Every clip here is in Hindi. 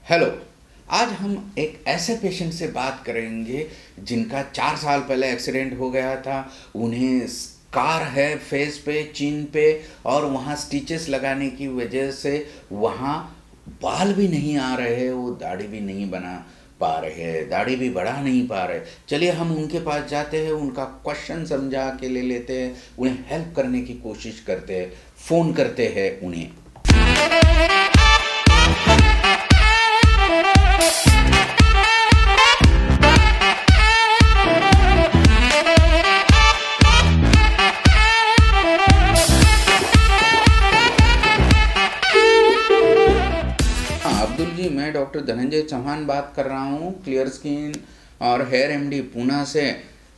हेलो। आज हम एक ऐसे पेशेंट से बात करेंगे जिनका 4 साल पहले एक्सीडेंट हो गया था। उन्हें स्कार है फेस पे, चिन पे, और वहाँ स्टिचेस लगाने की वजह से वहाँ बाल भी नहीं आ रहे हैं, वो दाढ़ी भी नहीं बना पा रहे हैं, दाढ़ी भी बढ़ा नहीं पा रहे। चलिए हम उनके पास जाते हैं, उनका क्वेश्चन समझा के ले लेते हैं, उन्हें हेल्प करने की कोशिश करते हैं, फ़ोन करते हैं उन्हें। अब्दुल जी, मैं डॉक्टर धनंजय चौहान बात कर रहा हूँ, क्लियर स्किन और हेयर एमडी पूना से।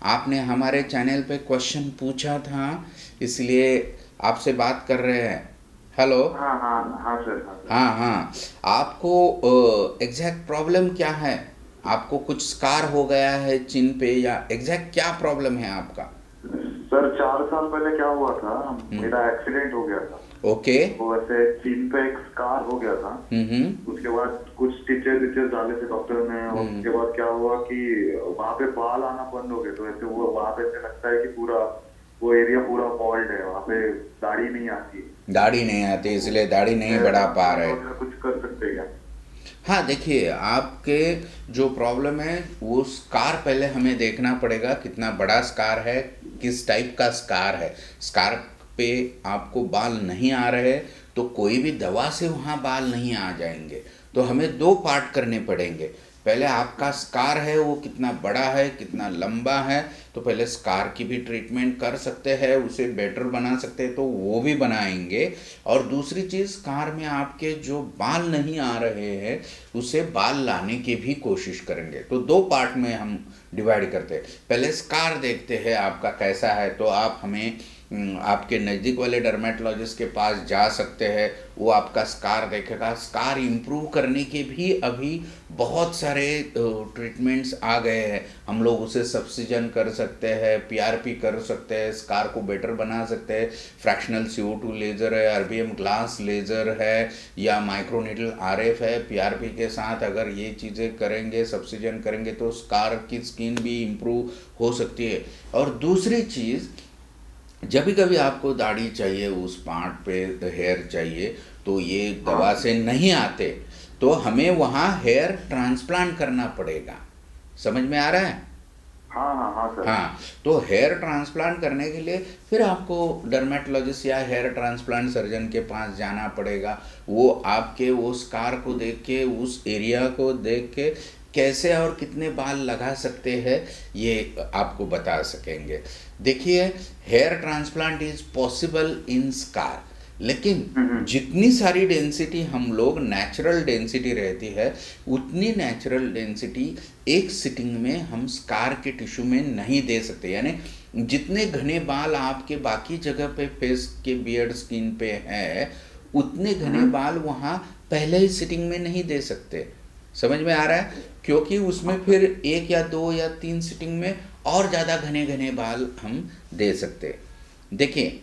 आपने हमारे चैनल पे क्वेश्चन पूछा था, इसलिए आपसे बात कर रहे हैं। हेलो। हाँ हाँ हाँ सर, हाँ सर। हाँ हाँ, आपको एग्जैक्ट प्रॉब्लम क्या है? आपको कुछ स्कार हो गया है चिन पे, या एग्जैक्ट क्या प्रॉब्लम है आपका? सर 4 साल पहले क्या हुआ था, हम्म। मेरा एक्सीडेंट हो गया था। ओके। वो ऐसे चीन पे एक स्कार हो गया था। हम्म। उसके बाद कुछ स्टिचेस विचेस डाले थे डॉक्टर ने, और उसके बाद क्या हुआ कि वहाँ पे बाल आना बंद हो गए। तो ऐसे वो वहाँ पे ऐसे लगता है कि पूरा वो एरिया पूरा बॉल्ड है, वहाँ पे दाढ़ी नहीं आती। दाढ़ी नहीं आती, इसलिए दाढ़ी नहीं बढ़ा पा रहे। कुछ कर सकते हैं क्या? हाँ, देखिए, आपके जो प्रॉब्लम है वो स्कार पहले हमें देखना पड़ेगा, कितना बड़ा स्कार है, किस टाइप का स्कार है। स्कार पे आपको बाल नहीं आ रहे तो कोई भी दवा से वहाँ बाल नहीं आ जाएंगे। तो हमें दो पार्ट करने पड़ेंगे। पहले आपका स्कार है वो कितना बड़ा है, कितना लंबा है, तो पहले स्कार की भी ट्रीटमेंट कर सकते हैं, उसे बेटर बना सकते हैं तो वो भी बनाएंगे। और दूसरी चीज़, स्कार में आपके जो बाल नहीं आ रहे हैं उसे बाल लाने की भी कोशिश करेंगे। तो दो पार्ट में हम डिवाइड करते हैं। पहले स्कार देखते हैं आपका कैसा है, तो आप हमें आपके नज़दीक वाले डर्मेटोलॉजिस्ट के पास जा सकते हैं, वो आपका स्कार देखेगा। स्कार इम्प्रूव करने के भी अभी बहुत सारे ट्रीटमेंट्स आ गए हैं। हम लोग उसे सब्सिजन कर सकते हैं, पीआरपी कर सकते हैं, स्कार को बेटर बना सकते हैं। फ्रैक्शनल CO2 लेज़र है, RBM ग्लास लेज़र है, या माइक्रोनीडल RF है। पीआरपी के साथ अगर ये चीज़ें करेंगे, सब्सिजन करेंगे, तो स्कार की स्किन भी इम्प्रूव हो सकती है। और दूसरी चीज़, जब भी कभी आपको दाढ़ी चाहिए, उस पार्ट पे हेयर चाहिए, तो ये दवा से नहीं आते, तो हमें वहाँ हेयर ट्रांसप्लांट करना पड़ेगा। समझ में आ रहा है? हाँ हाँ हाँ सर। हाँ, तो हेयर ट्रांसप्लांट करने के लिए फिर आपको डर्मेटोलॉजिस्ट या हेयर ट्रांसप्लांट सर्जन के पास जाना पड़ेगा। वो आपके वो स्कार को देख के, उस एरिया को देख के कैसे और कितने बाल लगा सकते हैं ये आपको बता सकेंगे। देखिए, hair transplant is possible in scar, लेकिन जितनी सारी डेंसिटी हम लोग नेचुरल डेंसिटी रहती है, उतनी नेचुरल डेंसिटी एक सिटिंग में हम स्कार के टिश्यू में नहीं दे सकते। यानी जितने घने बाल आपके बाकी जगह पे फेस के बियर्ड स्किन पे है, उतने घने बाल वहाँ पहले ही सिटिंग में नहीं दे सकते। समझ में आ रहा है? क्योंकि उसमें फिर 1 या 2 या 3 सिटिंग में और ज़्यादा घने घने बाल हम दे सकते। देखिए,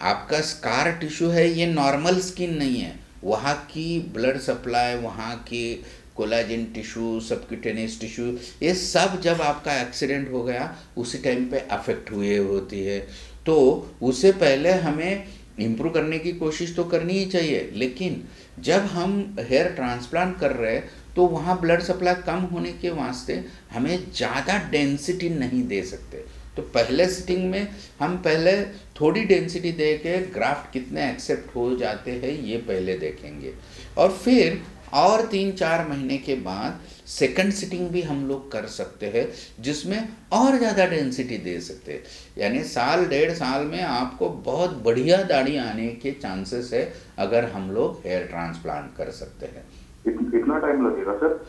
आपका स्कार टिश्यू है, ये नॉर्मल स्किन नहीं है। वहाँ की ब्लड सप्लाई, वहाँ की कोलाजन टिश्यू, सबक्यूटेनियस टिश्यू, ये सब जब आपका एक्सीडेंट हो गया उसी टाइम पे अफेक्ट हुए होती है। तो उससे पहले हमें इम्प्रूव करने की कोशिश तो करनी ही चाहिए, लेकिन जब हम हेयर ट्रांसप्लांट कर रहे हैं तो वहाँ ब्लड सप्लाई कम होने के वास्ते हमें ज़्यादा डेंसिटी नहीं दे सकते। तो पहले सिटिंग में हम पहले थोड़ी डेंसिटी दे के ग्राफ्ट कितने एक्सेप्ट हो जाते हैं ये पहले देखेंगे, और फिर और 3-4 महीने के बाद सेकंड सिटिंग भी हम लोग कर सकते हैं, जिसमें और ज़्यादा डेंसिटी दे सकते हैं। यानी 1-1.5 साल में आपको बहुत बढ़िया दाढ़ी आने के चांसेस है, अगर हम लोग हेयर ट्रांसप्लांट कर सकते हैं। कितना टाइम लगेगा सर?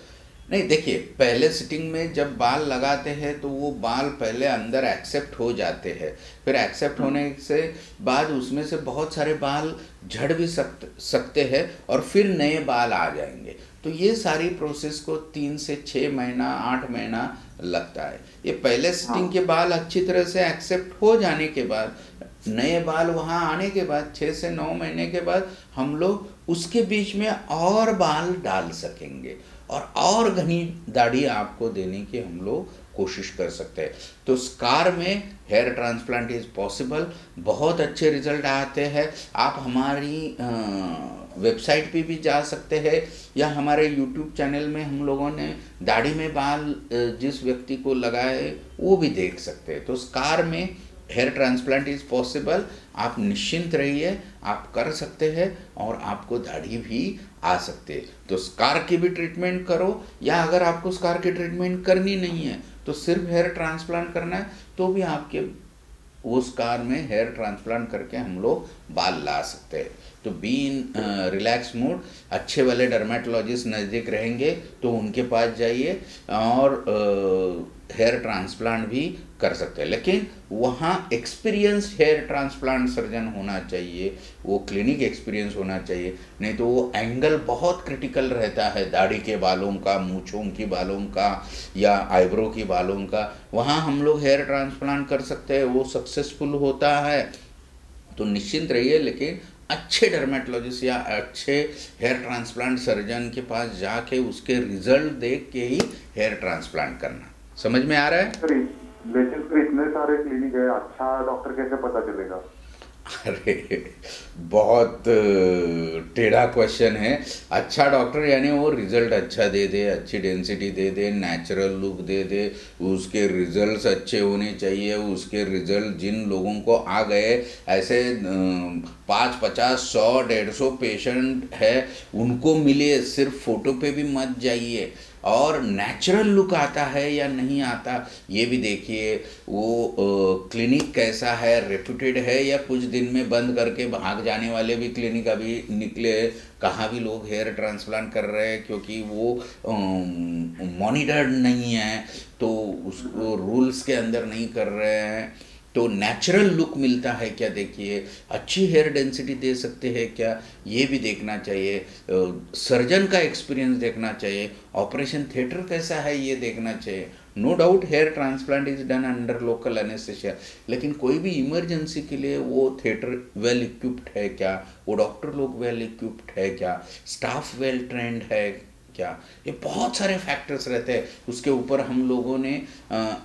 नहीं, देखिए, पहले सिटिंग में जब बाल लगाते हैं तो वो बाल पहले अंदर एक्सेप्ट हो जाते हैं, फिर एक्सेप्ट होने से बाद उसमें से बहुत सारे बाल झड़ भी सकते हैं, और फिर नए बाल आ जाएंगे। तो ये सारी प्रोसेस को 3 से 6 महीना, 8 महीना लगता है। ये पहले सिटिंग के बाल अच्छी तरह से एक्सेप्ट हो जाने के बाद, नए बाल वहाँ आने के बाद 6 से 9 महीने के बाद हम लोग उसके बीच में और बाल डाल सकेंगे और घनी दाढ़ी आपको देने की हम लोग कोशिश कर सकते हैं। तो स्कार में हेयर ट्रांसप्लांट इज़ पॉसिबल, बहुत अच्छे रिजल्ट आते हैं। आप हमारी वेबसाइट पे भी जा सकते हैं या हमारे यूट्यूब चैनल में हम लोगों ने दाढ़ी में बाल जिस व्यक्ति को लगाए वो भी देख सकते हैं। तो स्कार में हेयर ट्रांसप्लांट इज़ पॉसिबल, आप निश्चिंत रहिए, आप कर सकते हैं और आपको दाढ़ी भी आ सकते हैं। तो स्कार की भी ट्रीटमेंट करो, या अगर आपको स्कार की ट्रीटमेंट करनी नहीं है तो सिर्फ हेयर ट्रांसप्लांट करना है तो भी आपके वो स्कार में हेयर ट्रांसप्लांट करके हम लोग बाल ला सकते हैं। तो बी इन रिलैक्स मूड, अच्छे वाले डर्मेटोलॉजिस्ट नज़दीक रहेंगे तो उनके पास जाइए और हेयर ट्रांसप्लांट भी कर सकते हैं। लेकिन वहाँ एक्सपीरियंस हेयर ट्रांसप्लांट सर्जन होना चाहिए, वो क्लिनिक एक्सपीरियंस होना चाहिए, नहीं तो वो एंगल बहुत क्रिटिकल रहता है दाढ़ी के बालों का, मूँछों की बालों का या आईब्रो की बालों का। वहाँ हम लोग हेयर ट्रांसप्लांट कर सकते हैं, वो सक्सेसफुल होता है। तो निश्चिंत रहिए, लेकिन अच्छे डर्मेटोलॉजिस्ट या अच्छे हेयर ट्रांसप्लांट सर्जन के पास जाके उसके रिजल्ट देख के ही हेयर ट्रांसप्लांट करना। समझ में आ रहा है? लेकिन फिर इतने सारे क्लिनिक है, अच्छा डॉक्टर कैसे पता चलेगा? अरे बहुत टेढ़ा क्वेश्चन है। अच्छा डॉक्टर यानी वो रिजल्ट अच्छा दे दे, अच्छी डेंसिटी दे दे, नेचुरल लुक दे दे, उसके रिजल्ट्स अच्छे होने चाहिए। उसके रिजल्ट जिन लोगों को आ गए, ऐसे 5, 50, 100, 150 पेशेंट है उनको मिले, सिर्फ फोटो पे भी मत जाइए। और नेचुरल लुक आता है या नहीं आता ये भी देखिए। वो क्लिनिक कैसा है, रेप्यूटेड है या कुछ दिन में बंद करके भाग जाने वाले भी क्लिनिक अभी निकले। कहाँ भी लोग हेयर ट्रांसप्लांट कर रहे हैं क्योंकि वो मॉनिटर्ड नहीं है, तो उसको रूल्स के अंदर नहीं कर रहे हैं। तो नेचुरल लुक मिलता है क्या देखिए, अच्छी हेयर डेंसिटी दे सकते हैं क्या ये भी देखना चाहिए, सर्जन का एक्सपीरियंस देखना चाहिए, ऑपरेशन थिएटर कैसा है ये देखना चाहिए। No doubt hair transplant is done under local anaesthesia, लेकिन कोई भी इमरजेंसी के लिए वो थिएटर वेल इक्विप्ड है क्या, वो डॉक्टर लोग वेल इक्विप्ड है क्या, स्टाफ वेल ट्रेंड है क्या, ये बहुत सारे फैक्टर्स रहते हैं। उसके ऊपर हम लोगों ने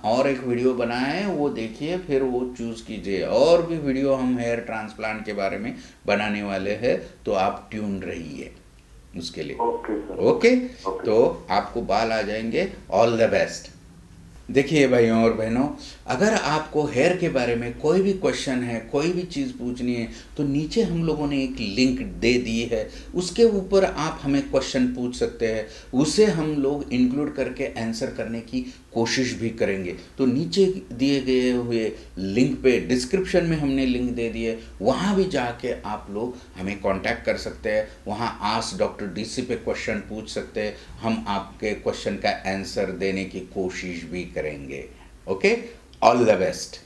और एक वीडियो बनाया है, वो देखिए, फिर वो चूज़ कीजिए। और भी वीडियो हम हेयर ट्रांसप्लांट के बारे में बनाने वाले हैं, तो आप ट्यून रहिए उसके लिए। ओके। तो आपको बाल आ जाएंगे। All the best. देखिए भाइयों और बहनों, अगर आपको हेयर के बारे में कोई भी क्वेश्चन है, कोई भी चीज़ पूछनी है, तो नीचे हम लोगों ने एक लिंक दे दी है, उसके ऊपर आप हमें क्वेश्चन पूछ सकते हैं। उसे हम लोग इंक्लूड करके आंसर करने की कोशिश भी करेंगे। तो नीचे दिए गए हुए लिंक पे, डिस्क्रिप्शन में हमने लिंक दे दिए, वहाँ भी जाके आप लोग हमें कांटेक्ट कर सकते हैं। वहाँ आस्क डॉक्टर डीसी पे क्वेश्चन पूछ सकते हैं, हम आपके क्वेश्चन का आंसर देने की कोशिश भी करेंगे। Okay, all the best.